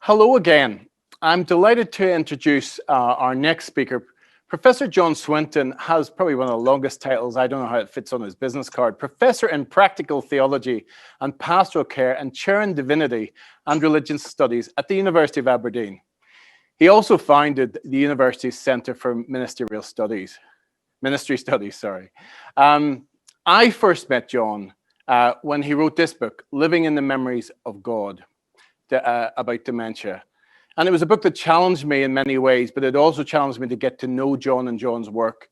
Hello again. I'm delighted to introduce our next speaker. Professor John Swinton has probably one of the longest titles. I don't know how it fits on his business card. Professor in Practical Theology and Pastoral Care and Chair in Divinity and Religious Studies at the University of Aberdeen. He also founded the university's Centre for Ministry Studies. I first met John when he wrote this book, Living in the Memories of God, about dementia. And it was a book that challenged me in many ways, but it also challenged me to get to know John and John's work.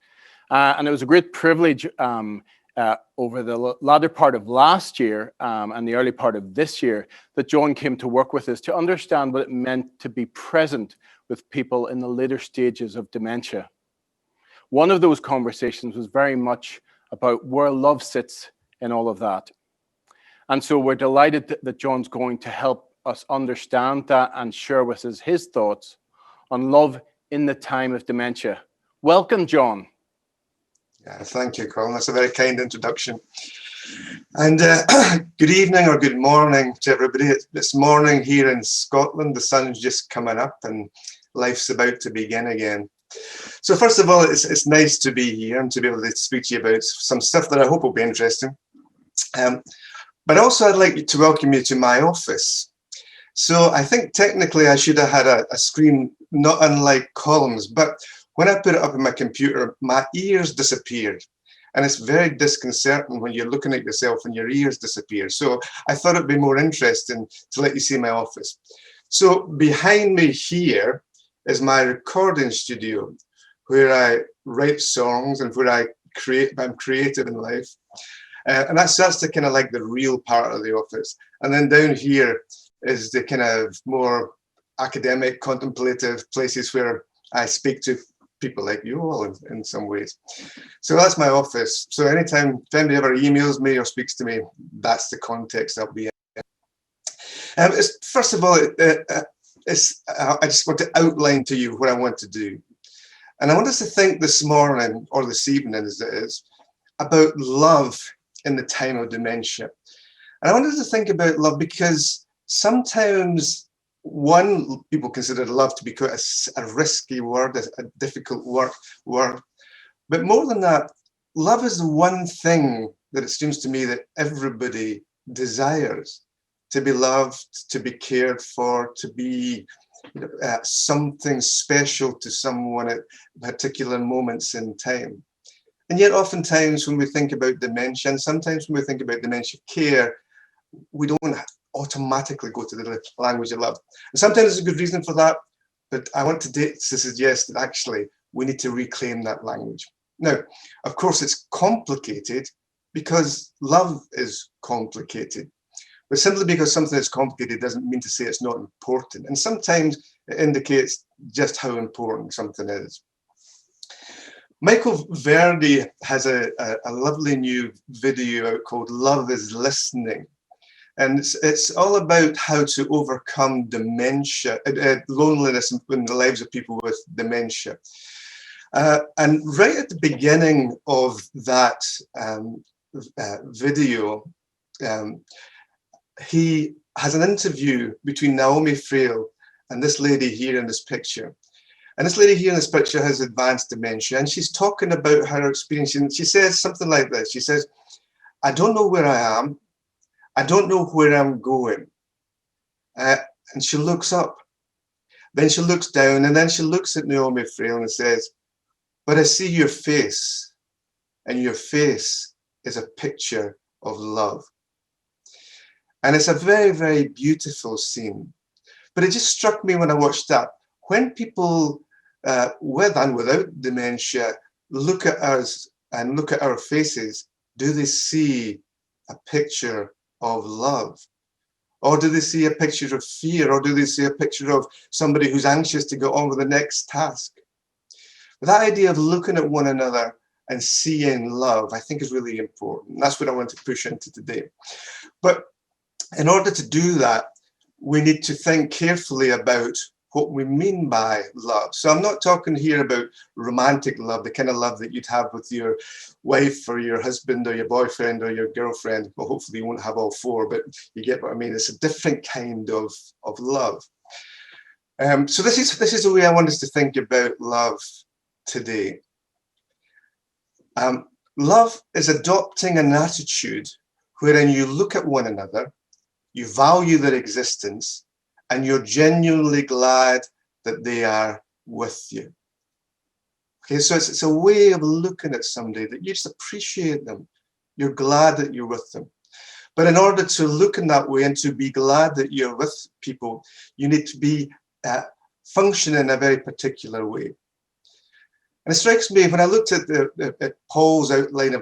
And it was a great privilege over the latter part of last year and the early part of this year that John came to work with us to understand what it meant to be present with people in the later stages of dementia. One of those conversations was very much about where love sits in all of that. And so we're delighted that John's going to help us understand that and share with us his thoughts on love in the time of dementia. Welcome, John. Yeah, thank you, Colin. That's a very kind introduction. And good evening or good morning to everybody. It's morning here in Scotland. The sun's just coming up and life's about to begin again. So first of all, it's nice to be here and to be able to speak to you about some stuff that I hope will be interesting. But also I'd like to welcome you to my office. So I think technically I should have had a screen not unlike Colin's, but when I put it up on my computer, my ears disappeared. And it's very disconcerting when you're looking at yourself and your ears disappear. So I thought it'd be more interesting to let you see my office. So behind me here is my recording studio, where I write songs and where I'm creative in life. And that's the kind of like the real part of the office. And then down here is the kind of more academic, contemplative places where I speak to people like you all in some ways. So that's my office. So anytime if anybody ever emails me or speaks to me, that's the context I'll be in. First of all, I just want to outline to you what I want to do. And I want us to think this morning, or this evening as it is, about love in the time of dementia. And I want us to think about love because sometimes people consider love to be quite a risky word, a difficult word. But more than that, love is the one thing that it seems to me that everybody desires: to be loved, to be cared for, to be something special to someone at particular moments in time. And yet oftentimes when we think about dementia, and sometimes when we think about dementia care, we don't automatically go to the language of love. And sometimes there's a good reason for that, but I want to suggest that actually we need to reclaim that language. Now, of course, it's complicated because love is complicated. But simply because something is complicated doesn't mean to say it's not important. And sometimes it indicates just how important something is. Michael Verdi has a lovely new video out called Love is Listening. And it's all about how to overcome dementia, loneliness in the lives of people with dementia. And right at the beginning of that video, he has an interview between Naomi Frail and this lady here in this picture. And this lady here in this picture has advanced dementia, and she's talking about her experience. And she says something like this. She says, "I don't know where I am. I don't know where I'm going." And she looks up. Then she looks down, and then she looks at Naomi Frail and says, "But I see your face, and your face is a picture of love." And it's a very, very beautiful scene. But it just struck me when I watched that. When people with and without dementia look at us and look at our faces, do they see a picture of love? Or do they see a picture of fear? Or do they see a picture of somebody who's anxious to go on with the next task? But that idea of looking at one another and seeing love, I think is really important. That's what I want to push into today. But in order to do that, we need to think carefully about what we mean by love. So I'm not talking here about romantic love, the kind of love that you'd have with your wife or your husband or your boyfriend or your girlfriend. Well, hopefully you won't have all four, but you get what I mean. It's a different kind of love. So this is the way I want us to think about love today. Love is adopting an attitude wherein you look at one another, you value their existence, and you're genuinely glad that they are with you. Okay, so it's a way of looking at somebody that you just appreciate them. You're glad that you're with them. But in order to look in that way and to be glad that you're with people, you need to be function in a very particular way. And it strikes me when I looked at Paul's outline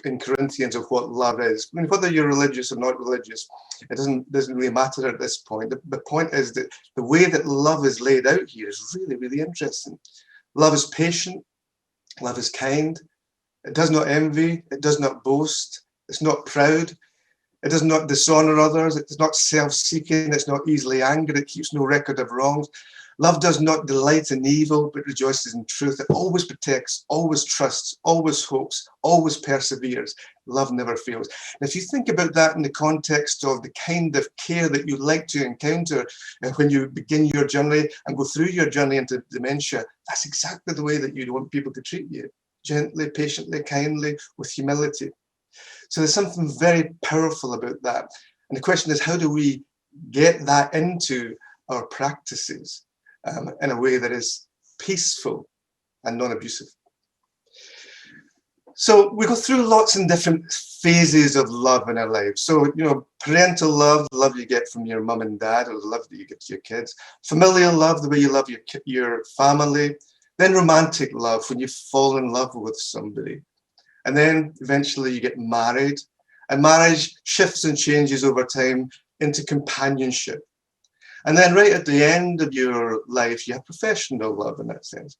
in Corinthians of what love is. I mean, whether you're religious or not religious, it doesn't really matter at this point. The point is that the way that love is laid out here is really, really interesting. Love is patient. Love is kind. It does not envy. It does not boast. It's not proud. It does not dishonor others. It is not self-seeking. It's not easily angered. It keeps no record of wrongs. Love does not delight in evil, but rejoices in truth. It always protects, always trusts, always hopes, always perseveres. Love never fails. And if you think about that in the context of the kind of care that you'd like to encounter when you begin your journey and go through your journey into dementia, that's exactly the way that you'd want people to treat you. Gently, patiently, kindly, with humility. So there's something very powerful about that. And the question is, how do we get that into our practices in a way that is peaceful and non-abusive? So we go through lots and different phases of love in our lives. So, parental love, the love you get from your mum and dad, or the love that you get to your kids. Familial love, the way you love your family. Then romantic love, when you fall in love with somebody. And then eventually you get married. And marriage shifts and changes over time into companionship. And then right at the end of your life, you have professional love in that sense.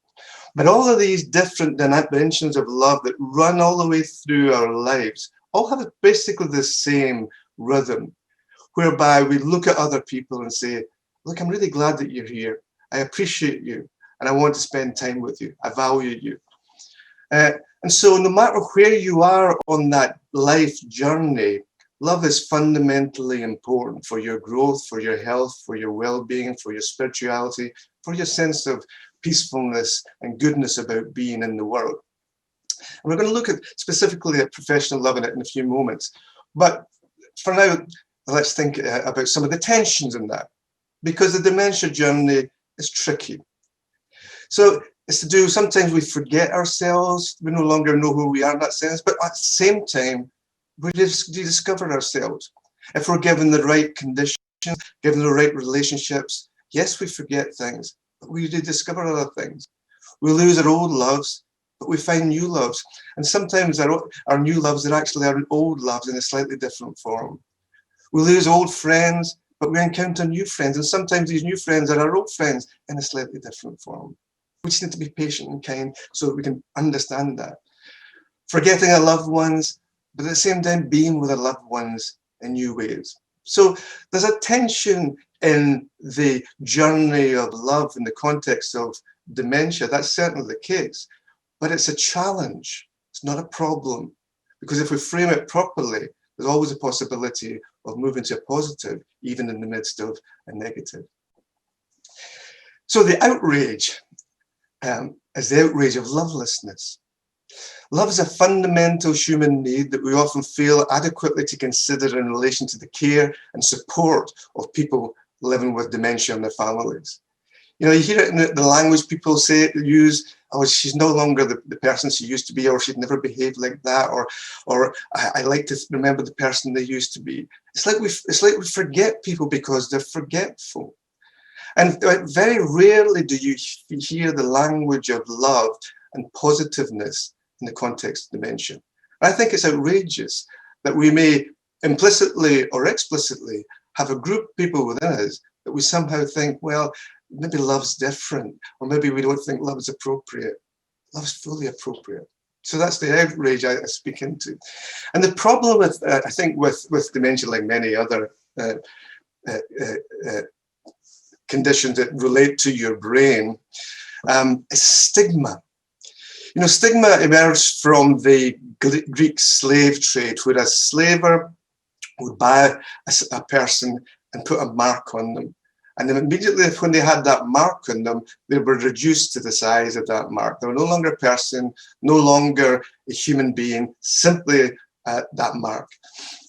But all of these different dimensions of love that run all the way through our lives all have basically the same rhythm, whereby we look at other people and say, look, I'm really glad that you're here. I appreciate you, and I want to spend time with you. I value you. And so no matter where you are on that life journey, love is fundamentally important for your growth, for your health, for your well-being, for your spirituality, for your sense of peacefulness and goodness about being in the world. And we're going to look specifically at professional love in a few moments. But for now, let's think about some of the tensions in that, because the dementia journey is tricky. So it's to do, sometimes we forget ourselves, we no longer know who we are in that sense, but at the same time, we discover ourselves. If we're given the right conditions, given the right relationships, yes, we forget things, but we discover other things. We lose our old loves, but we find new loves. And sometimes our new loves are actually our old loves in a slightly different form. We lose old friends, but we encounter new friends. And sometimes these new friends are our old friends in a slightly different form. We just need to be patient and kind so that we can understand that. Forgetting our loved ones, but at the same time being with our loved ones in new ways. So there's a tension in the journey of love in the context of dementia. That's certainly the case, but it's a challenge. It's not a problem, because if we frame it properly, there's always a possibility of moving to a positive, even in the midst of a negative. So the outrage is the outrage of lovelessness. Love is a fundamental human need that we often fail adequately to consider in relation to the care and support of people living with dementia and their families. You hear it in the language people use, oh, she's no longer the person she used to be, or she'd never behaved like that, or I like to remember the person they used to be. It's like we forget people because they're forgetful. And very rarely do you hear the language of love and positiveness in the context of dementia. And I think it's outrageous that we may implicitly or explicitly have a group of people within us that we somehow think, well, maybe love's different, or maybe we don't think love is appropriate. Love's fully appropriate. So that's the outrage I speak into. And the problem with, I think, with dementia, like many other conditions that relate to your brain, is stigma. Stigma emerged from the Greek slave trade, where a slaver would buy a person and put a mark on them. And then immediately when they had that mark on them, they were reduced to the size of that mark. They were no longer a person, no longer a human being, simply that mark.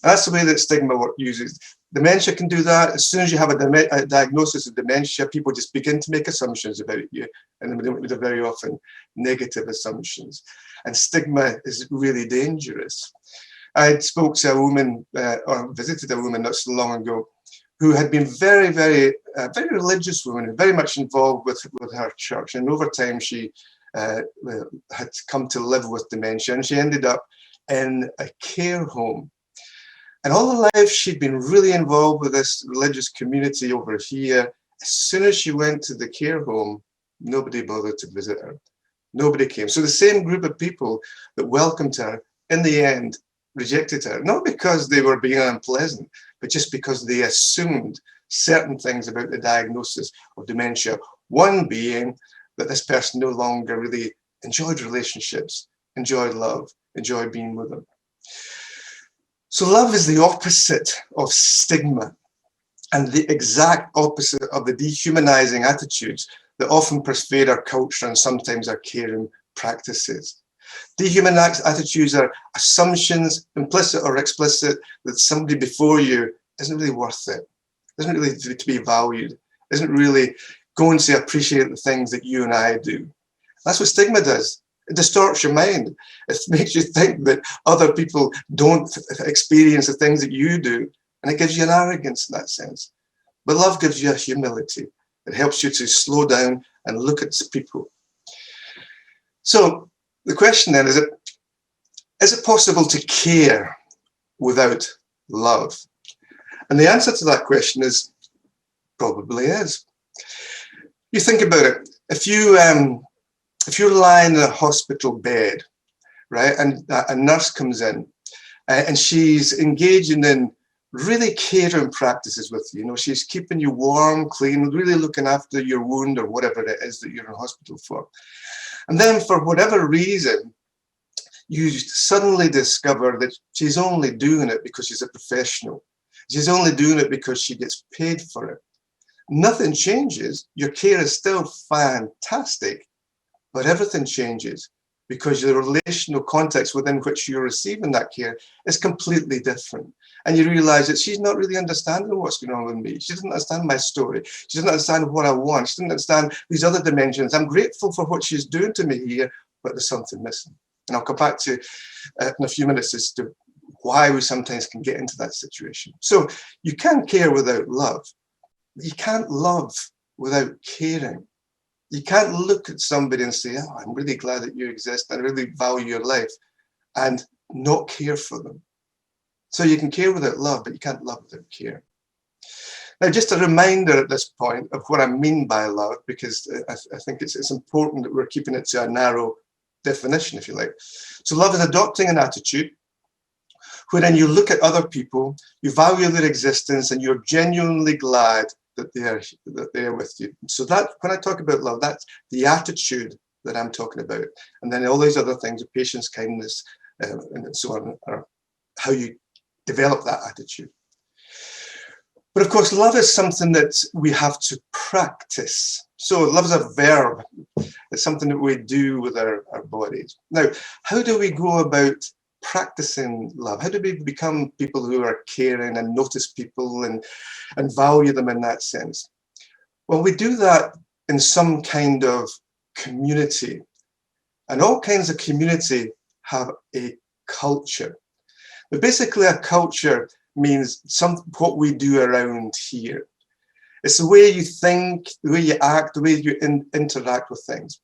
And that's the way that stigma uses. Dementia can do that. As soon as you have a diagnosis of dementia, people just begin to make assumptions about you, and they're very often negative assumptions. And stigma is really dangerous. I spoke to a woman, or visited a woman not so long ago, who had been very religious woman, very much involved with her church. And over time, she had come to live with dementia, and she ended up in a care home. And all her life, she'd been really involved with this religious community over here. As soon as she went to the care home, nobody bothered to visit her. Nobody came. So the same group of people that welcomed her, in the end, rejected her, not because they were being unpleasant, but just because they assumed certain things about the diagnosis of dementia. One being that this person no longer really enjoyed relationships, enjoyed love, enjoyed being with them. So love is the opposite of stigma, and the exact opposite of the dehumanizing attitudes that often pervade our culture and sometimes our caring practices. Dehumanized attitudes are assumptions, implicit or explicit, that somebody before you isn't really worth it, isn't really to be valued, isn't really going to appreciate the things that you and I do. That's what stigma does. It distorts your mind. It makes you think that other people don't experience the things that you do, and it gives you an arrogance in that sense. But love gives you a humility. It helps you to slow down and look at people. So the question then is it possible to care without love? And the answer to that question is probably is. You think about it. If you're lying in a hospital bed, right, and a nurse comes in and she's engaging in really caring practices with you, she's keeping you warm, clean, really looking after your wound or whatever it is that you're in hospital for. And then for whatever reason, you suddenly discover that she's only doing it because she's a professional. She's only doing it because she gets paid for it. Nothing changes. Your care is still fantastic, but everything changes because the relational context within which you're receiving that care is completely different. And you realize that she's not really understanding what's going on with me. She doesn't understand my story. She doesn't understand what I want. She doesn't understand these other dimensions. I'm grateful for what she's doing to me here, but there's something missing. And I'll come back to in a few minutes as to why we sometimes can get into that situation. So you can't care without love. You can't love without caring. You can't look at somebody and say, oh, I'm really glad that you exist. I really value your life, and not care for them. So you can care without love, but you can't love without care. Now, just a reminder at this point of what I mean by love, because I think it's important that we're keeping it to a narrow definition, if you like. So love is adopting an attitude wherein you look at other people, you value their existence, and you're genuinely glad that they are with you. So that, when I talk about love, that's the attitude that I'm talking about. And then all these other things, patience, kindness, and so on, are how you develop that attitude. But of course, love is something that we have to practice. So love is a verb. It's something that we do with our bodies. Now, how do we go about practicing love? How do we become people who are caring and notice people and value them in that sense? Well, we do that in some kind of community. And all kinds of community have a culture. But basically, a culture means what we do around here. It's the way you think, the way you act, the way you interact with things.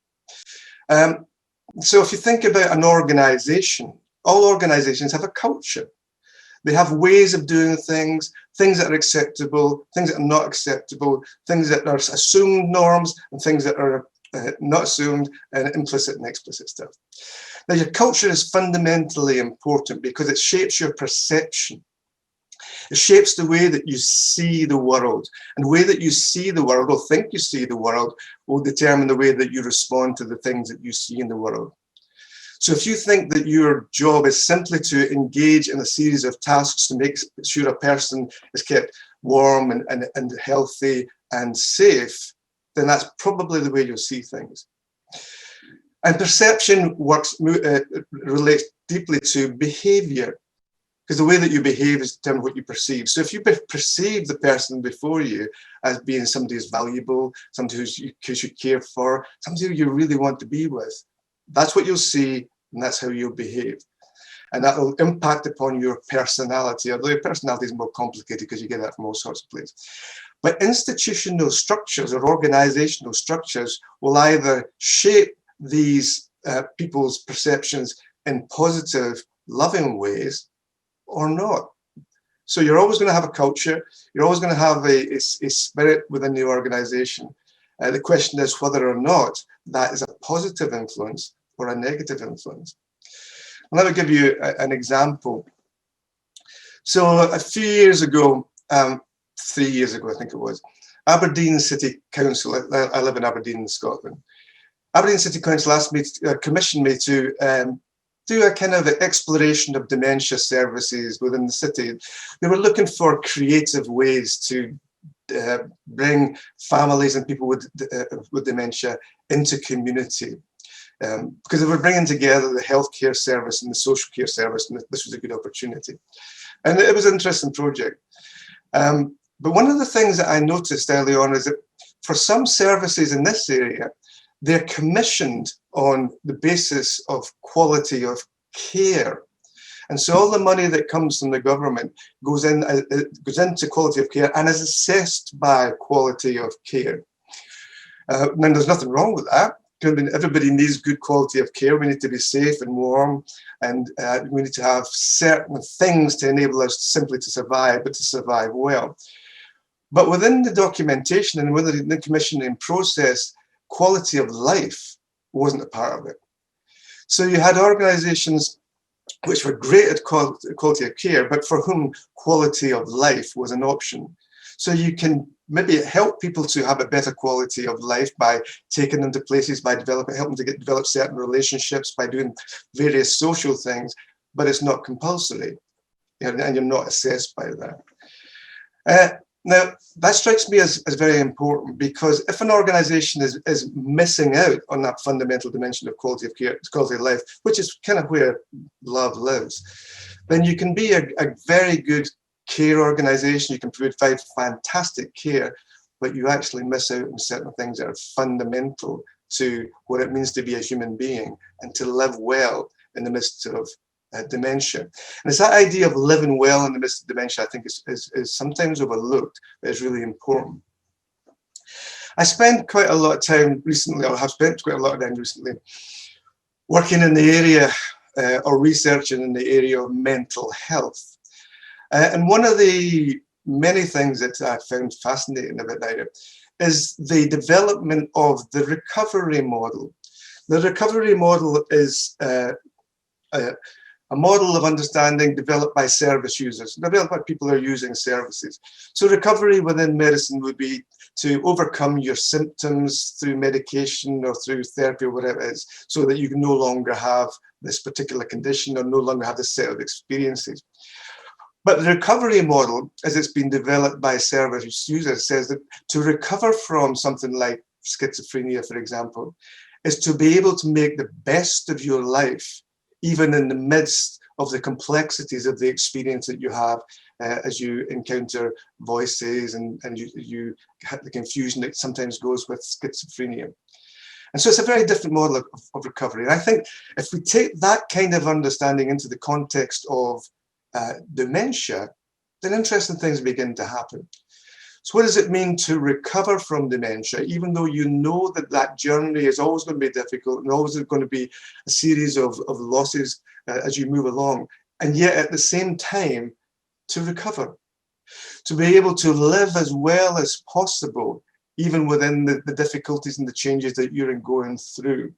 So if you think about an organization, all organizations have a culture. They have ways of doing things that are acceptable, things that are not acceptable, things that are assumed norms, and things that are not assumed, and implicit and explicit stuff. Now, your culture is fundamentally important because it shapes your perception. It shapes the way that you see the world. And the way that you see the world, or think you see the world, will determine the way that you respond to the things that you see in the world. So if you think that your job is simply to engage in a series of tasks to make sure a person is kept warm and healthy and safe, then that's probably the way you'll see things. And perception relates deeply to behavior, because the way that you behave is determined what you perceive. So if you perceive the person before you as being somebody who's valuable, somebody who you care for, somebody who you really want to be with, that's what you'll see, and that's how you'll behave. And that will impact upon your personality, although your personality is more complicated because you get that from all sorts of places. But institutional structures or organizational structures will either shape these people's perceptions in positive, loving ways or not. So you're always going to have a culture, you're always going to have a spirit within the organization. The question is whether or not that is a positive influence or a negative influence. And let me give you an example. So a few years ago, 3 years ago, I think it was, Aberdeen City Council, I live in Aberdeen in Scotland. Aberdeen City Council asked me, commissioned me to do a kind of exploration of dementia services within the city. They were looking for creative ways to bring families and people with dementia into community. Because they were bringing together the healthcare service and the social care service, and this was a good opportunity. And it was an interesting project. But one of the things that I noticed early on is that for some services in this area, they're commissioned on the basis of quality of care. And so all the money that comes from the government goes into quality of care and is assessed by quality of care. Now, there's nothing wrong with that. Everybody needs good quality of care. We need to be safe and warm, and we need to have certain things to enable us simply to survive, but to survive well. But within the documentation and within the commissioning process, quality of life wasn't a part of it. So you had organizations which were great at quality of care, but for whom quality of life was an option. So you can maybe help people to have a better quality of life by taking them to places, by helping them to develop certain relationships, by doing various social things, but it's not compulsory, and you're not assessed by that. Now, that strikes me as very important, because if an organization is missing out on that fundamental dimension of quality of care, quality of life, which is kind of where love lives, then you can be a very good care organization, you can provide fantastic care, but you actually miss out on certain things that are fundamental to what it means to be a human being and to live well in the midst of dementia. And it's that idea of living well in the midst of dementia, I think is sometimes overlooked, but it's really important. I spent quite a lot of time recently, or have spent quite a lot of time recently, working in the area or researching in the area of mental health. And one of the many things that I found fascinating about that is the development of the recovery model. The recovery model is a model of understanding developed by service users, developed by people who are using services. So recovery within medicine would be to overcome your symptoms through medication or through therapy or whatever it is, so that you can no longer have this particular condition or no longer have this set of experiences. But the recovery model, as it's been developed by service users, says that to recover from something like schizophrenia, for example, is to be able to make the best of your life, even in the midst of the complexities of the experience that you have as you encounter voices and you have the confusion that sometimes goes with schizophrenia. And so it's a very different model of recovery. And I think if we take that kind of understanding into the context of dementia, then interesting things begin to happen. So what does it mean to recover from dementia, even though you know that that journey is always going to be difficult and always going to be a series of losses as you move along, and yet at the same time to recover, to be able to live as well as possible, even within the difficulties and the changes that you're going through.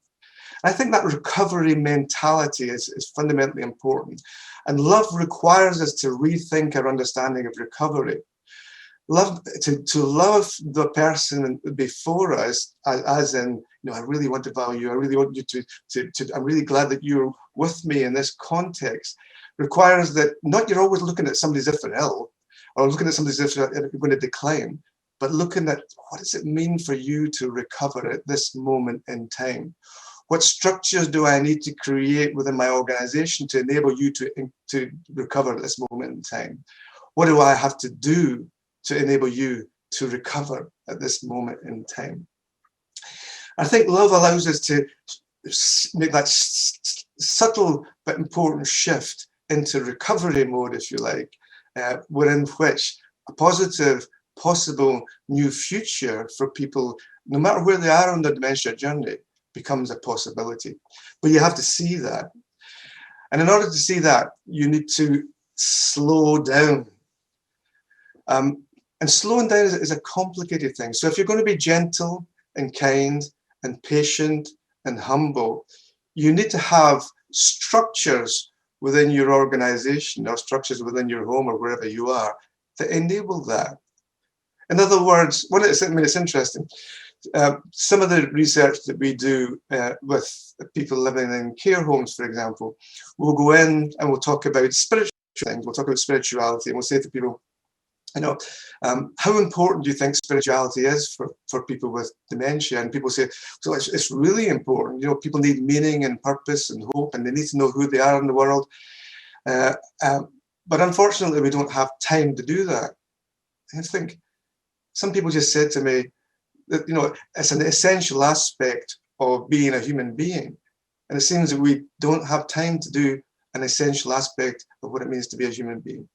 I think that recovery mentality is fundamentally important. And love requires us to rethink our understanding of recovery. Love to love the person before us, as in, I really want to value you. I really want you to. I'm really glad that you're with me in this context. Requires that not you're always looking at somebody as if they're ill, or looking at somebody as if they're going to decline, but looking at what does it mean for you to recover at this moment in time? What structures do I need to create within my organization to enable you to recover at this moment in time? What do I have to do to enable you to recover at this moment in time? I think love allows us to make that subtle but important shift into recovery mode, if you like, within which a positive, possible new future for people, no matter where they are on their dementia journey, becomes a possibility. But you have to see that. And in order to see that, you need to slow down. And slowing down is a complicated thing. So if you're going to be gentle and kind and patient and humble, you need to have structures within your organization or structures within your home or wherever you are that enable that. In other words, it's interesting. Some of the research that we do with people living in care homes, for example, we'll go in and we'll talk about spiritual things. We'll talk about spirituality, and we'll say to people, how important do you think spirituality is for people with dementia? And people say, so it's really important. People need meaning and purpose and hope, and they need to know who they are in the world. But unfortunately, we don't have time to do that. I think some people just said to me that, it's an essential aspect of being a human being. And it seems that we don't have time to do an essential aspect of what it means to be a human being.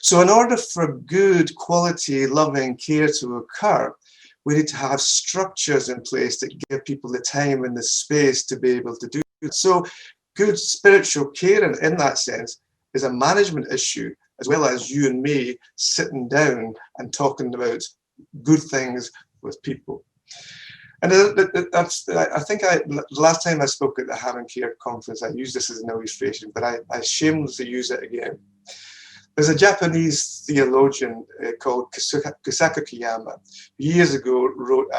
So in order for good quality, loving care to occur, we need to have structures in place that give people the time and the space to be able to do it. So good spiritual care in that sense is a management issue, as well as you and me sitting down and talking about good things with people. And I think the last time I spoke at the HammondCare conference, I used this as an illustration, but I shamelessly use it again. There's a Japanese theologian called Kusaka Kiyama, who years ago wrote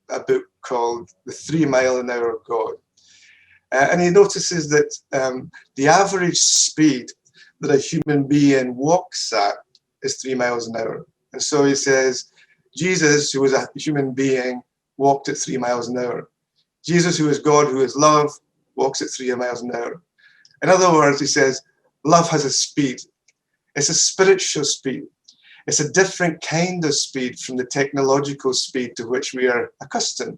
a book called The 3 Mile an Hour of God. And he notices that the average speed that a human being walks at is 3 miles an hour. And so he says, Jesus, who was a human being, walked at 3 miles an hour. Jesus, who is God, who is love, walks at 3 miles an hour. In other words, he says, love has a speed. It's a spiritual speed. It's a different kind of speed from the technological speed to which we are accustomed.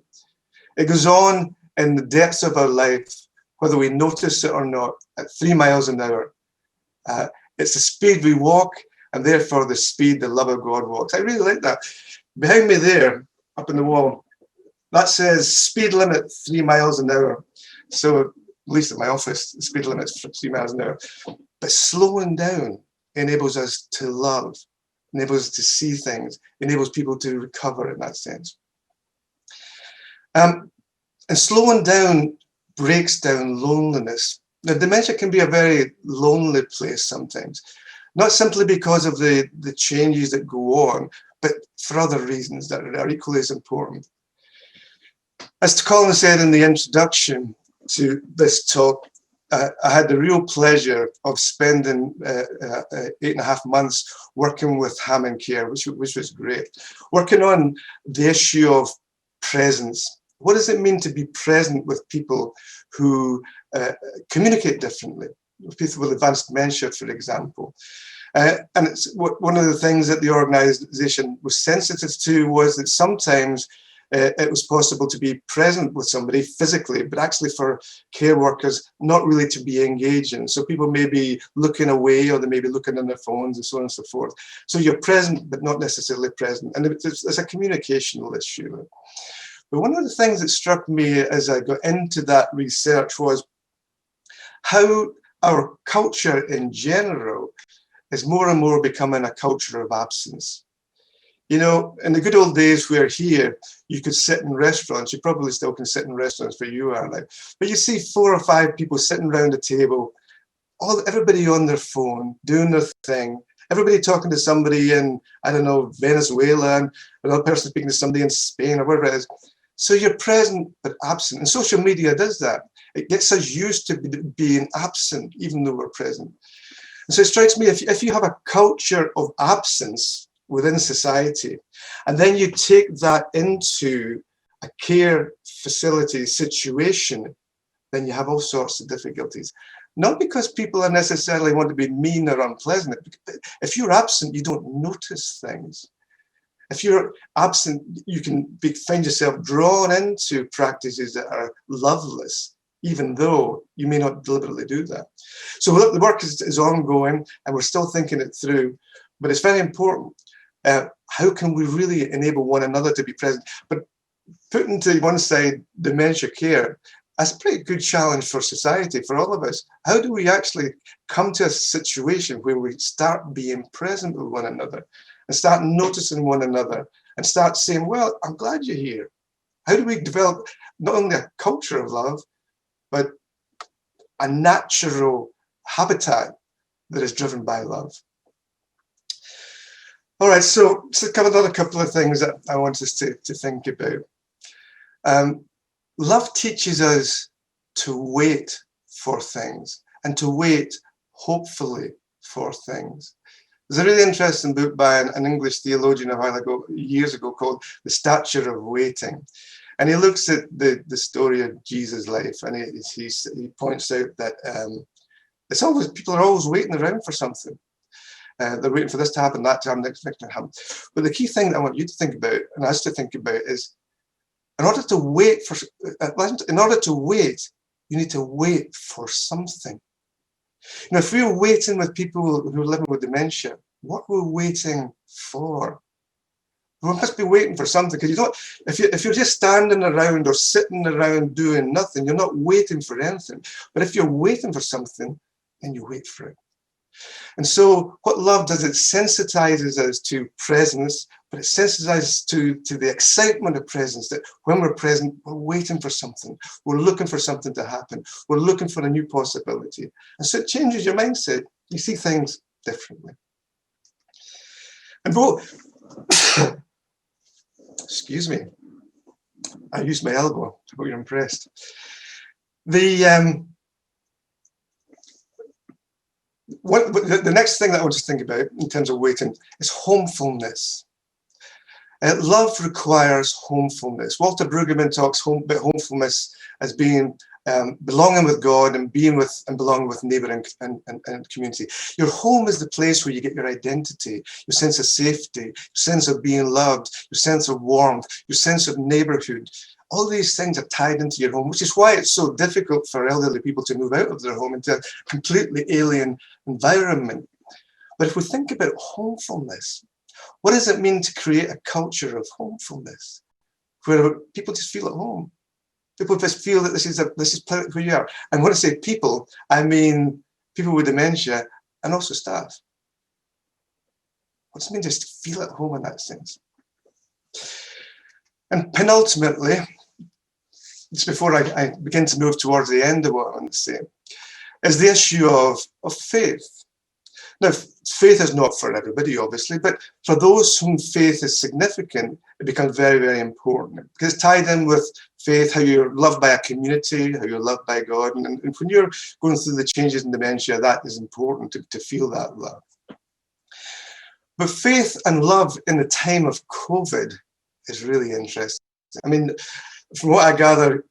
It goes on in the depths of our life, whether we notice it or not, at 3 miles an hour. It's the speed we walk, and therefore the speed the love of God walks. I really like that. Behind me there, up in the wall, that says speed limit 3 miles an hour. So at least at my office, the speed limit's 3 miles an hour. But slowing down enables us to love, enables us to see things, enables people to recover in that sense. And slowing down breaks down loneliness. Now, dementia can be a very lonely place sometimes, not simply because of the changes that go on, but for other reasons that are equally as important. As Colin said in the introduction to this talk, I had the real pleasure of spending 8.5 months working with HammondCare, which was great. Working on the issue of presence. What does it mean to be present with people who communicate differently? With people with advanced dementia, for example. And it's one of the things that the organization was sensitive to was that sometimes it was possible to be present with somebody physically, but actually for care workers not really to be engaging. So people may be looking away, or they may be looking on their phones and so on and so forth. So you're present, but not necessarily present. And it's a communicational issue. But one of the things that struck me as I got into that research was how our culture in general is more and more becoming a culture of absence. In the good old days where here you could sit in restaurants, you probably still can sit in restaurants where you are now, but you see 4 or 5 people sitting around a table, everybody on their phone, doing their thing, everybody talking to somebody in, I don't know, Venezuela, and another person speaking to somebody in Spain or wherever it is. So you're present but absent. And social media does that. It gets us used to being absent, even though we're present. And so it strikes me, if you have a culture of absence, within society, and then you take that into a care facility situation, then you have all sorts of difficulties. Not because people are necessarily want to be mean or unpleasant. If you're absent, you don't notice things. If you're absent, you can find yourself drawn into practices that are loveless, even though you may not deliberately do that. So the work is ongoing, and we're still thinking it through, but it's very important. How can we really enable one another to be present? But putting to one side dementia care, that's a pretty good challenge for society, for all of us. How do we actually come to a situation where we start being present with one another and start noticing one another and start saying, well, I'm glad you're here. How do we develop not only a culture of love, but a natural habitat that is driven by love? All right, so another couple of things that I want us to think about. Love teaches us to wait for things and to wait hopefully for things. There's a really interesting book by an English theologian a while ago, years ago, called The Stature of Waiting. And he looks at the story of Jesus' life, and he points out that people are always waiting around for something. They're waiting for this to happen, that to happen, next to happen. But the key thing that I want you to think about, and us to think about, is in order to wait, you need to wait for something. If we're waiting with people who are living with dementia, what we're waiting for? We must be waiting for something, because if you're just standing around or sitting around doing nothing, you're not waiting for anything. But if you're waiting for something, then you wait for it. And so what love does, it sensitizes us to presence, but it sensitizes to the excitement of presence, that when we're present, we're waiting for something. We're looking for something to happen. We're looking for a new possibility. And so it changes your mindset. You see things differently. And excuse me, I used my elbow. I hope you're impressed. The next thing that I want to think about in terms of waiting is homefulness. Love requires homefulness. Walter Brueggemann talks about homefulness as being belonging with God and being with and belonging with neighbour and community. Your home is the place where you get your identity, your sense of safety, your sense of being loved, your sense of warmth, your sense of neighbourhood. All these things are tied into your home, which is why it's so difficult for elderly people to move out of their home into a completely alien environment. But if we think about homefulness, what does it mean to create a culture of homefulness, where people just feel at home? People just feel that this is who you are. And when I say people, I mean people with dementia and also staff. What does it mean just to feel at home in that sense? And penultimately, just before I begin to move towards the end of what I want to say, is the issue of faith. Now, faith is not for everybody, obviously, but for those whom faith is significant, it becomes very, very important, because it's tied in with faith, how you're loved by a community, how you're loved by God. And when you're going through the changes in dementia, that is important to feel that love. But faith and love in the time of COVID is really interesting. I mean, from what I gather,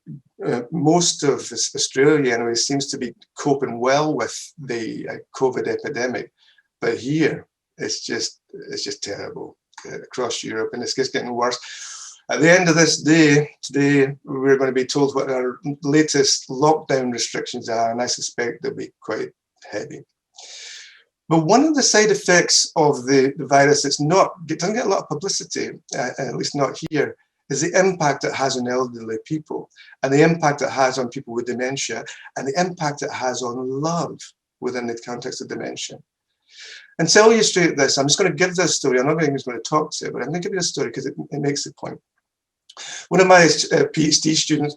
most of Australia anyway seems to be coping well with the COVID epidemic, but here it's just terrible across Europe, and it's just getting worse. At the end of this day, today, we're going to be told what our latest lockdown restrictions are, and I suspect they'll be quite heavy. But one of the side effects of the virus doesn't get a lot of publicity, at least not here, is the impact it has on elderly people, and the impact it has on people with dementia, and the impact it has on love within the context of dementia. And to illustrate this, I'm just going to give this story. I'm not going to talk to it, but I'm going to give you a story because it makes the point. One of my PhD students,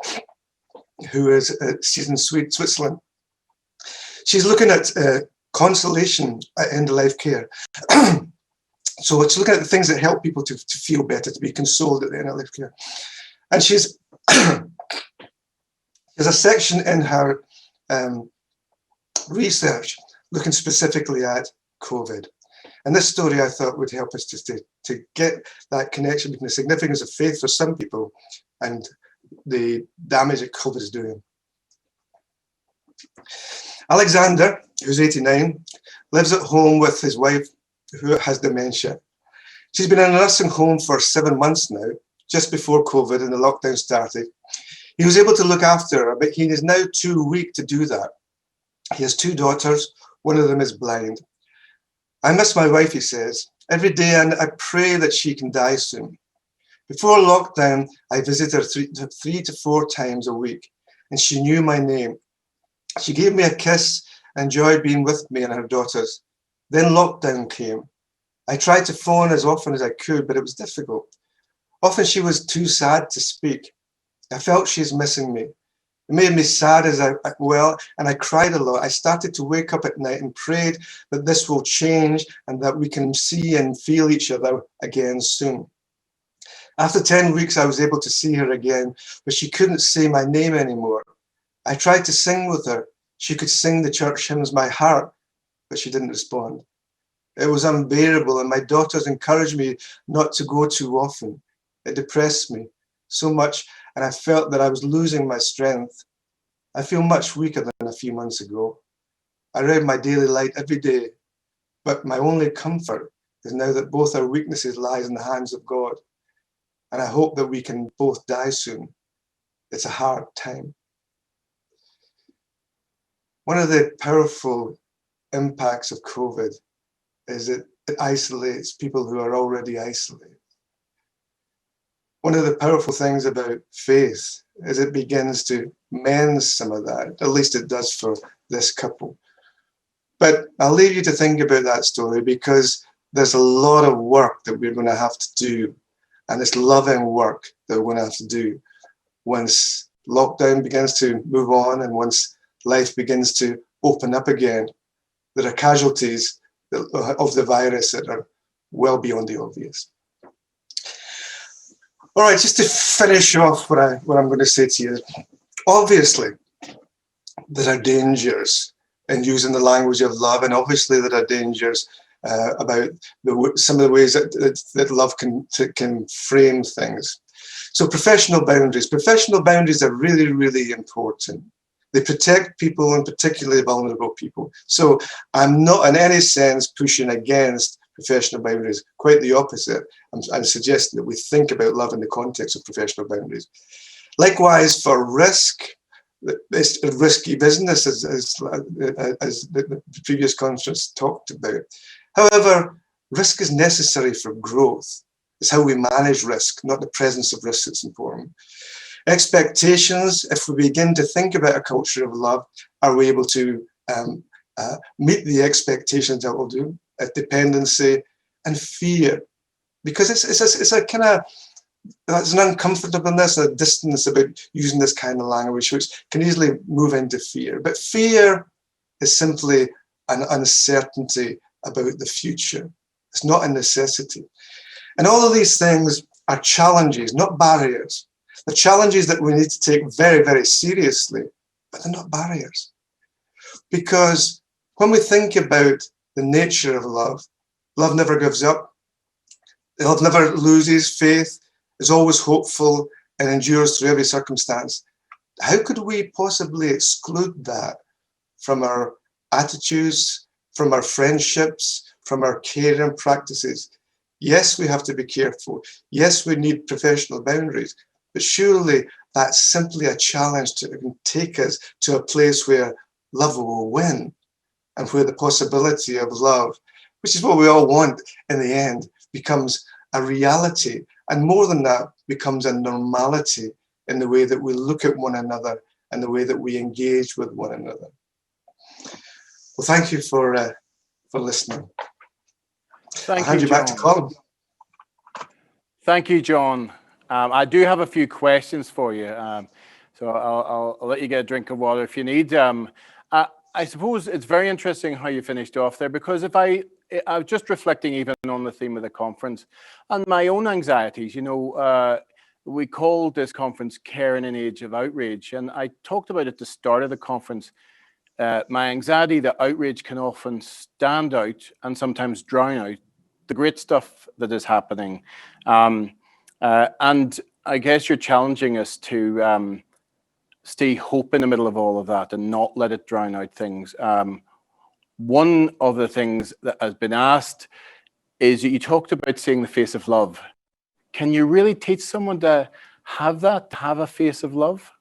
she's in Switzerland, she's looking at consolation at end-of-life care. So it's looking at the things that help people to feel better, to be consoled at the end of life care. And there's a section in her research looking specifically at COVID. And this story, I thought, would help us to get that connection between the significance of faith for some people and the damage that COVID is doing. Alexander, who's 89, lives at home with his wife, who has dementia. She's been in a nursing home for 7 months now, just before COVID and the lockdown started. He was able to look after her, but he is now too weak to do that. He has 2 daughters, one of them is blind. I miss my wife, he says, every day, and I pray that she can die soon. Before lockdown, I visited her 3 to 4 times a week, and she knew my name. She gave me a kiss and enjoyed being with me and her daughters. Then lockdown came. I tried to phone as often as I could, but it was difficult. Often she was too sad to speak. I felt she's missing me. It made me sad and I cried a lot. I started to wake up at night and prayed that this will change and that we can see and feel each other again soon. After 10 weeks, I was able to see her again, but she couldn't say my name anymore. I tried to sing with her. She could sing the church hymns, My Heart, but she didn't respond. It was unbearable, and my daughters encouraged me not to go too often. It depressed me so much, and I felt that I was losing my strength. I feel much weaker than a few months ago. I read my daily light every day, but my only comfort is now that both our weaknesses lies in the hands of God, and I hope that we can both die soon. It's a hard time. One of the powerful impacts of COVID is that it isolates people who are already isolated. One of the powerful things about faith is it begins to mend some of that. At least it does for this couple. But I'll leave you to think about that story, because there's a lot of work that we're going to have to do, and it's loving work that we're going to have to do once lockdown begins to move on and once life begins to open up again. There are casualties of the virus that are well beyond the obvious. All right, just to finish off what I'm going to say to you. Obviously, there are dangers in using the language of love, and obviously there are dangers about some of the ways that love can frame things. So professional boundaries are really, really important. They protect people, and particularly vulnerable people. So I'm not in any sense pushing against professional boundaries. Quite the opposite. I'm suggesting that we think about love in the context of professional boundaries. Likewise, for risk, it's a risky business, as the previous conference talked about. However, risk is necessary for growth. It's how we manage risk, not the presence of risk that's important. Expectations, if we begin to think about a culture of love, are we able to meet the expectations that we'll do? Dependency and fear, because it's a kind of, there's an uncomfortableness, a distance about using this kind of language, which can easily move into fear. But fear is simply an uncertainty about the future. It's not a necessity. And all of these things are challenges, not barriers. The challenges that we need to take very, very seriously, but they're not barriers. Because when we think about the nature of love, love never gives up. Love never loses faith, is always hopeful, and endures through every circumstance. How could we possibly exclude that from our attitudes, from our friendships, from our caring practices? Yes, we have to be careful. Yes, we need professional boundaries. But surely that's simply a challenge to take us to a place where love will win, and where the possibility of love, which is what we all want in the end, becomes a reality. And more than that, becomes a normality in the way that we look at one another and the way that we engage with one another. Well, thank you for listening. Thank I'll hand you back to Colin. Thank you, John. I do have a few questions for you, so I'll let you get a drink of water if you need. I suppose it's very interesting how you finished off there, because if I was just reflecting even on the theme of the conference and my own anxieties, you know, we called this conference Care in an Age of Outrage, and I talked about at the start of the conference my anxiety, the outrage can often stand out and sometimes drown out the great stuff that is happening. And I guess you're challenging us to stay hope in the middle of all of that and not let it drown out things. One of the things that has been asked is you talked about seeing the face of love. Can you really teach someone to have that, to have a face of love?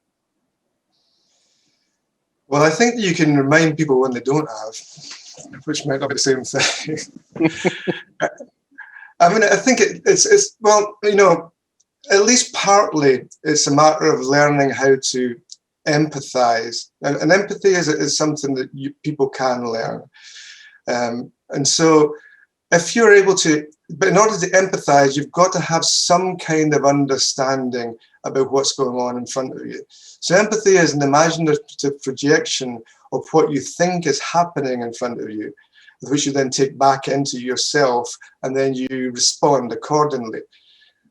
Well, I think you can remind people when they don't have, which might not be the same thing. I mean, I think it's well, you know, at least partly it's a matter of learning how to empathize. And empathy is something that people can learn. And so if you're able to, but in order to empathize, you've got to have some kind of understanding about what's going on in front of you. So empathy is an imaginative projection of what you think is happening in front of you, which you then take back into yourself, and then you respond accordingly.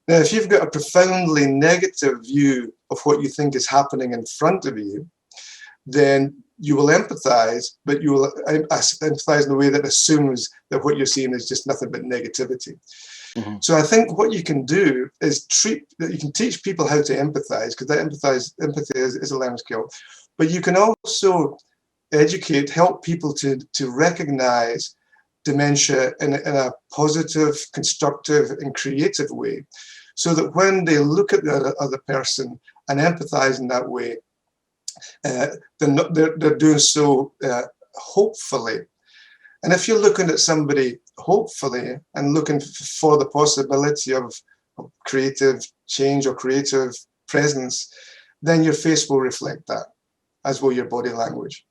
Now, if you've got a profoundly negative view of what you think is happening in front of you, then you will empathize, but you will empathize in a way that assumes that what you're seeing is just nothing but negativity. Mm-hmm. So I think what you can do is you can teach people how to empathize, because empathy is a learned skill, but you can also help people to recognize dementia in a positive, constructive, and creative way, so that when they look at the other person and empathize in that way, they're doing so hopefully. And if you're looking at somebody hopefully and looking for the possibility of creative change or creative presence, then your face will reflect that, as will your body language.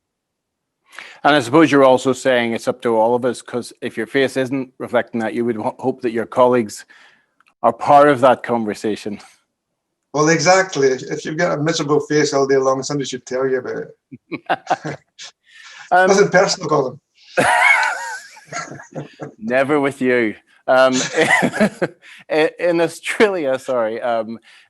And I suppose you're also saying it's up to all of us, because if your face isn't reflecting that, you would hope that your colleagues are part of that conversation. Well, exactly. If you've got a miserable face all day long, somebody should tell you about it. Nothing personal, Colin. Never with you. In Australia, sorry,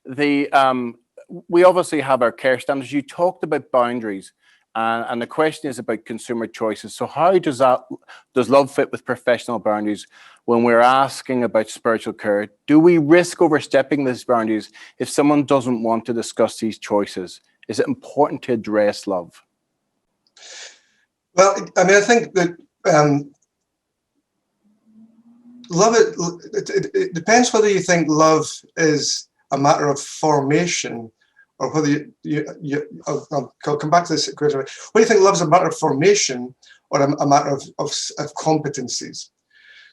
we obviously have our care standards. You talked about boundaries, and the question is about consumer choices. So how does love fit with professional boundaries when we're asking about spiritual care? Do we risk overstepping these boundaries if someone doesn't want to discuss these choices? Is it important to address love? Well, I mean, I think that love, it depends whether you think love is a matter of formation, or whether I'll come back to this question. Whether you think love is a matter of formation or a matter of competencies.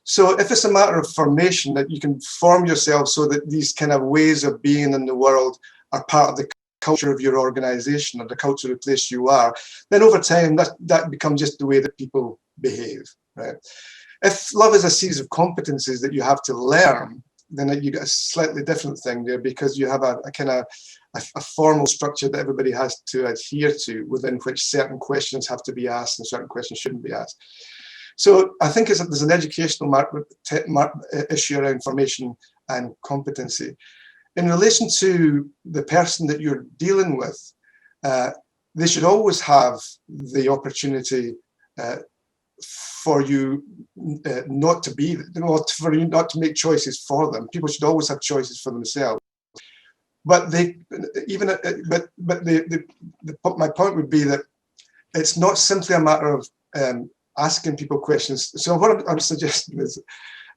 So if it's a matter of formation, that you can form yourself so that these kind of ways of being in the world are part of the culture of your organization or the culture of the place you are, then over time that becomes just the way that people behave, right? If love is a series of competencies that you have to learn, then you get a slightly different thing there, because you have a kind of a formal structure that everybody has to adhere to, within which certain questions have to be asked and certain questions shouldn't be asked. So I think there's an educational issue around formation and competency. In relation to the person that you're dealing with, they should always have the opportunity for you not to make choices for them. People should always have choices for themselves. But my point would be that it's not simply a matter of asking people questions. So what I'm suggesting is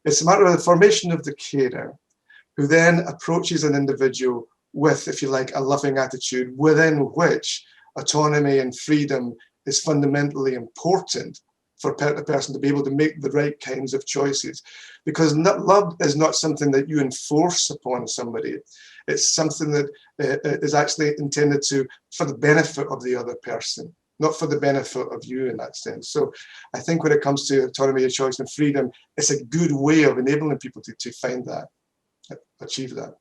it's a matter of the formation of the carer, who then approaches an individual with, if you like, a loving attitude, within which autonomy and freedom is fundamentally important for the person to be able to make the right kinds of choices. Because love is not something that you enforce upon somebody. It's something that is actually intended for the benefit of the other person, not for the benefit of you in that sense. So I think when it comes to autonomy, choice, and freedom, it's a good way of enabling people to find that, achieve that.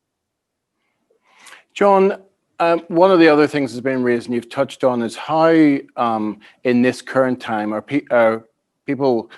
John, one of the other things that's been raised and you've touched on is how in this current time are people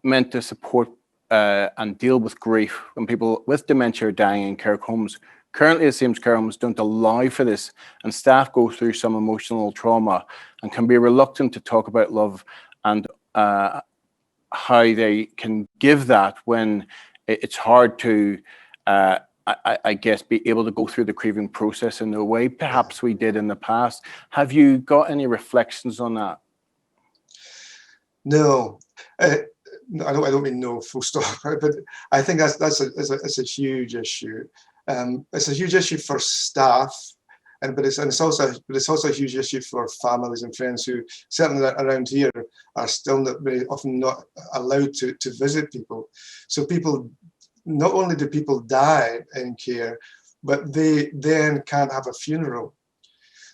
meant to support and deal with grief when people with dementia are dying in care homes Currently, it seems care homes don't allow for this, and staff go through some emotional trauma and can be reluctant to talk about love and how they can give that when it's hard to, I guess, be able to go through the grieving process in the way perhaps we did in the past. Have you got any reflections on that? No, I don't mean no, full stop. But I think that's a huge issue. It's a huge issue for staff, but it's also a huge issue for families and friends who certainly around here are still very often not allowed to visit people. So people, not only do people die in care, but they then can't have a funeral.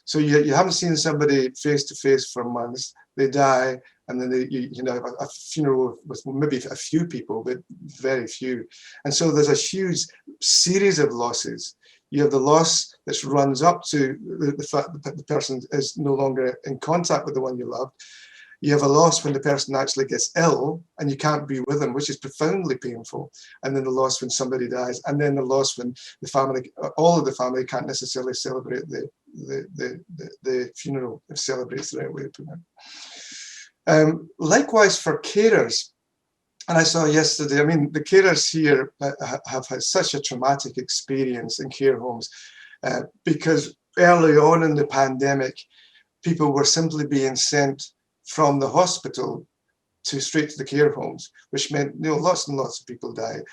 So you haven't seen somebody face to face for months. They die, and then a funeral with maybe a few people, but very few. And so there's a huge series of losses. You have the loss that runs up to the fact that the person is no longer in contact with the one you loved. You have a loss when the person actually gets ill and you can't be with them, which is profoundly painful. And then the loss when somebody dies, and then the loss when the family, all of the family, can't necessarily celebrate the funeral, if celebrates the right way to put it. Likewise for carers, and I saw yesterday, I mean, the carers here have had such a traumatic experience in care homes because early on in the pandemic, people were simply being sent from the hospital straight to the care homes, which meant lots and lots of people died,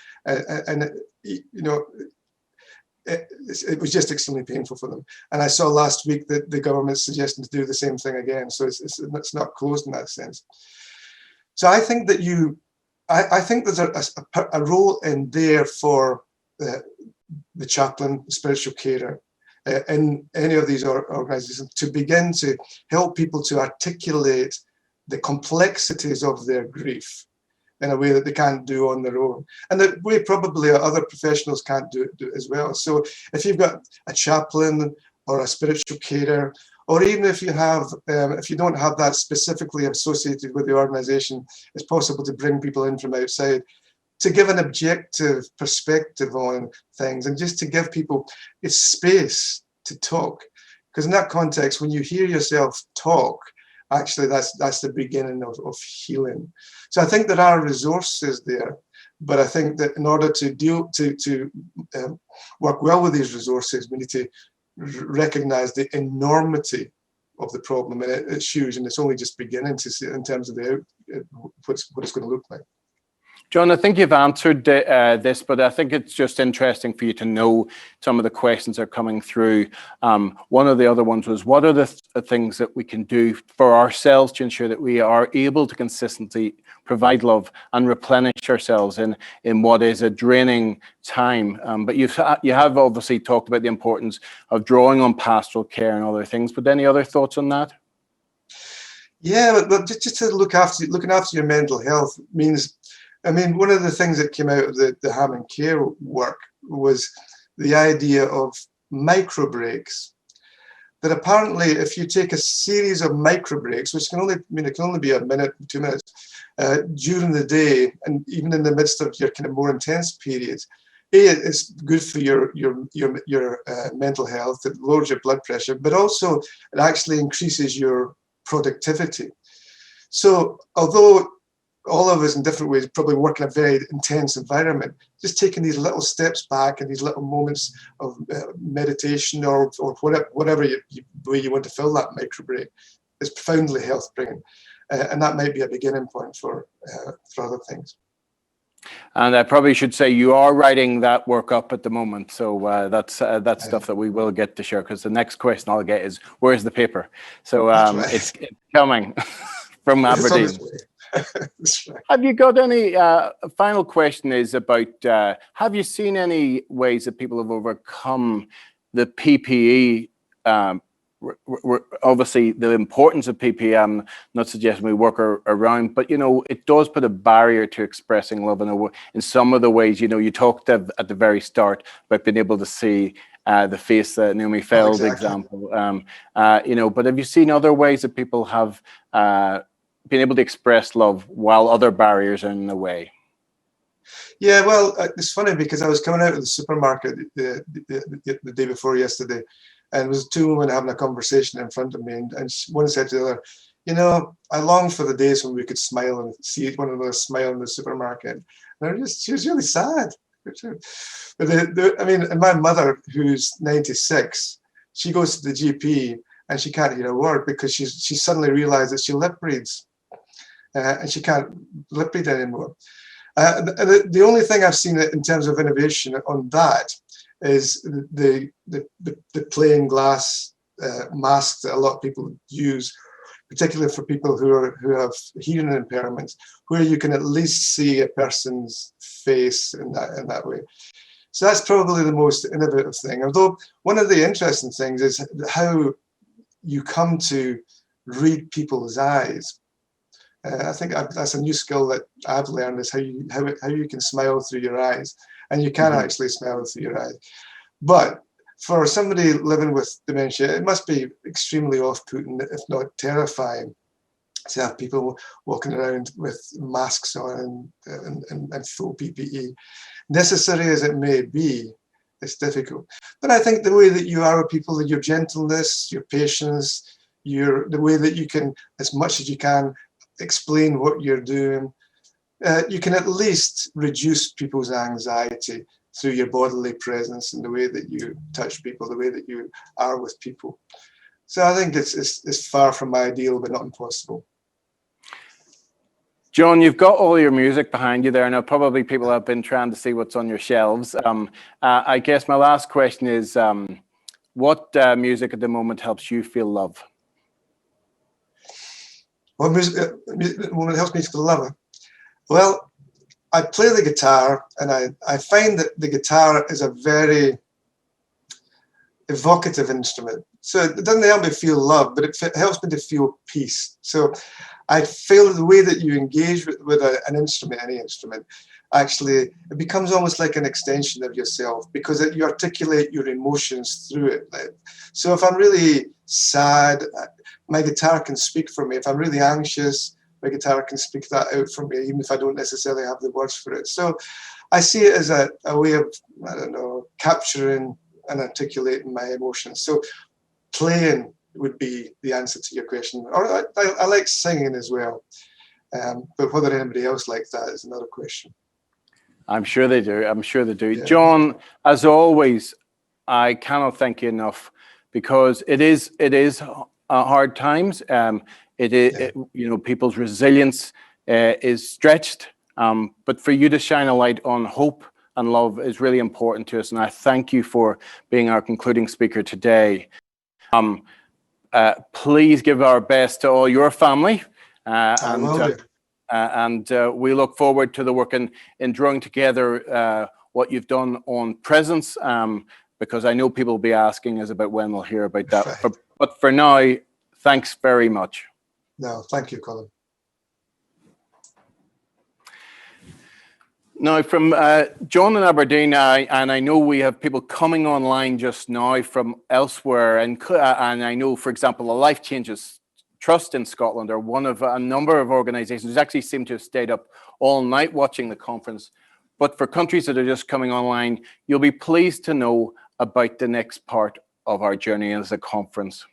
it was just extremely painful for them. And I saw last week that the government's suggesting to do the same thing again, so it's not closed in that sense. So I think that I think there's a role in there for the chaplain, the spiritual carer, in any of these organizations to begin to help people to articulate the complexities of their grief in a way that they can't do on their own, and that way probably other professionals can't do it as well. So if you've got a chaplain or a spiritual carer, or even if you have, if you don't have that specifically associated with the organization, it's possible to bring people in from outside to give an objective perspective on things, and just to give people space to talk. Because in that context, when you hear yourself talk, actually that's the beginning of healing. So I think there are resources there, but I think that in order to work well with these resources, we need to recognize the enormity of the problem, and it's huge, and it's only just beginning to see in terms of what it's going to look like. John, I think you've answered this, but I think it's just interesting for you to know some of the questions that are coming through. One of the other ones was, what are the things that we can do for ourselves to ensure that we are able to consistently provide love and replenish ourselves in what is a draining time? But you have obviously talked about the importance of drawing on pastoral care and other things, but any other thoughts on that? Yeah, but just to looking after your mental health means, I mean, one of the things that came out of the HammondCare work was the idea of micro breaks. That apparently, if you take a series of micro breaks, which can only be a minute, 2 minutes during the day, and even in the midst of your kind of more intense periods, it's good for your mental health. It lowers your blood pressure, but also it actually increases your productivity. So, although all of us in different ways probably work in a very intense environment, just taking these little steps back and these little moments of meditation or whatever way you want to fill that micro break is profoundly health bringing, and that might be a beginning point for other things. And I probably should say you are writing that work up at the moment, so that's stuff that we will get to share, because the next question I'll get is, where's the paper? So right. it's coming from Aberdeen. Have you got any final question is about, have you seen any ways that people have overcome the PPE? Obviously the importance of PPE, I'm not suggesting we work around, but it does put a barrier to expressing love in some of the ways. You talked at the very start about being able to see the face, Naomi Feld example, but have you seen other ways that people have been able to express love while other barriers are in the way? Yeah, well, it's funny because I was coming out of the supermarket the day before yesterday, and there was two women having a conversation in front of me, and one said to the other, you know, I long for the days when we could smile and see one another smile in the supermarket. And she was really sad. But I mean, and my mother, who's 96, she goes to the GP and she can't hear a word because she suddenly realized that she lip reads, and she can't lip read anymore. The only thing I've seen in terms of innovation on that is the plain glass masks that a lot of people use, particularly for people who have hearing impairments, where you can at least see a person's face in that way. So that's probably the most innovative thing. Although one of the interesting things is how you come to read people's eyes. I think that's a new skill that I've learned, is how you can smile through your eyes, and you can actually smile through your eyes. But for somebody living with dementia, it must be extremely off-putting, if not terrifying, to have people walking around with masks on and full PPE. Necessary as it may be, it's difficult. But I think the way that you are with people, your gentleness, your patience, the way that you can, as much as you can, explain what you're doing, you can at least reduce people's anxiety through your bodily presence and the way that you touch people, the way that you are with people. So I think it's far from ideal, but not impossible. John, you've got all your music behind you there. Now, probably people have been trying to see what's on your shelves. I guess my last question is, what music at the moment helps you feel love? What music helps me feel love? Well, I play the guitar, and I find that the guitar is a very evocative instrument. So it doesn't help me feel love, but it helps me to feel peace. So I feel the way that you engage with an instrument, any instrument, actually, it becomes almost like an extension of yourself, because you articulate your emotions through it. So if I'm really sad, my guitar can speak for me. If I'm really anxious, my guitar can speak that out for me, even if I don't necessarily have the words for it. So I see it as a way of, I don't know, capturing and articulating my emotions. So playing would be the answer to your question. Or I like singing as well. But whether anybody else likes that is another question. I'm sure they do. I'm sure they do. Yeah. John, as always, I cannot thank you enough, because it is hard times. People's resilience is stretched. But for you to shine a light on hope and love is really important to us. And I thank you for being our concluding speaker today. Please give our best to all your family. And we look forward to the work in drawing together what you've done on presence, because I know people will be asking us about when we'll hear about that. Right. But for now, thanks very much. No, thank you, Colin. Now, from John in Aberdeen, and I know we have people coming online just now from elsewhere, and I know, for example, the Life Changes Trust in Scotland are one of a number of organisations who actually seem to have stayed up all night watching the conference. But for countries that are just coming online, you'll be pleased to know about the next part of our journey as a conference.